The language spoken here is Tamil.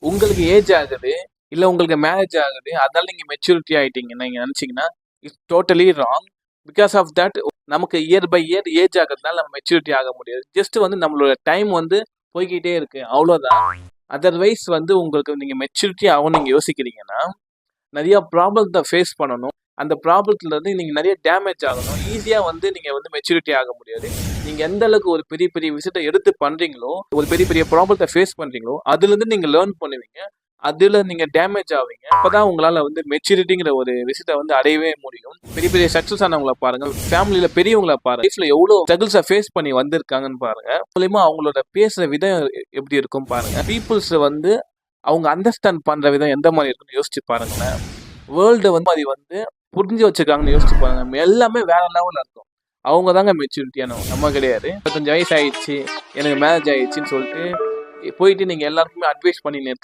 உங்களுக்கு ஏஜ் ஆகுது, இல்ல உங்களுக்கு மேரேஜ் ஆகுது. அதனால நீங்க மெச்சூரிட்டி ஆயிட்டீங்கன்னு நீங்க நினைச்சீங்கன்னா, it's totally wrong. Because of that நமக்கு இயர் பை இயர் ஏஜ் ஆகுறதுனால நம்ம மெச்சூரிட்டி ஆக முடியாது. ஜஸ்ட் வந்து நம்மளோட டைம் வந்து போய்க்கிட்டே இருக்கு. அவ்வளோதான். அதர்வைஸ் வந்து உங்களுக்கு நீங்க மெச்சூரிட்டி ஆகும்னு நீங்க யோசிக்கிறீங்கன்னா, நிறைய ப்ராப்ளத்தை ஃபேஸ் பண்ணணும். அந்த ப்ராப்ளத்துல இருந்து நீங்க நிறைய டேமேஜ் ஆகணும். ஈஸியா வந்து நீங்க வந்து மெச்சூரிட்டி ஆக முடியாது. நீங்க எந்த அளவுக்கு ஒரு பெரிய பெரிய விஷயத்த எடுத்து பண்றீங்களோ, ஒரு பெரிய பெரிய ப்ராப்ளத்தை ஃபேஸ் பண்றீங்களோ, அதுல இருந்து நீங்க லேர்ன் பண்ணுவீங்க. அதுல நீங்க டேமேஜ் ஆவீங்க. அப்பதான் உங்களால வந்து மெச்சூரிட்டிங்கிற ஒரு விஷயத்த வந்து அடையவே முடியும். பெரிய பெரிய சக்சஸ் ஆனவங்களை பாருங்க, ஃபேமிலியில பெரியவங்களை பாருங்க, லைஃப்ல எவ்வளவு ஸ்ட்ரகிள்ஸை ஃபேஸ் பண்ணி வந்திருக்காங்கன்னு பாருங்க. மூலியமா அவங்களோட பேசுற விதம் எப்படி இருக்கும் பாருங்க. பீப்புள்ஸ் வந்து அவங்க அண்டர்ஸ்டாண்ட் பண்ற விதம் எந்த மாதிரி இருக்குன்னு யோசிச்சு பாருங்களேன். வேர்ல்டு வந்து அது வந்து புரிஞ்சு வச்சிருக்காங்கன்னு யோசிச்சு பாருங்க. எல்லாமே வேற லெவல்ல இருக்கும். அவங்க தாங்க மெச்சூரிட்டியானவங்க, நம்ம கிடையாது. 25 வயசு ஆயிடுச்சு, எனக்கு மேரேஜ் ஆயிடுச்சுன்னு சொல்லிட்டு போயிட்டு நீங்க எல்லாருக்குமே அட்வைஸ் பண்ணின்னு இருக்காரு.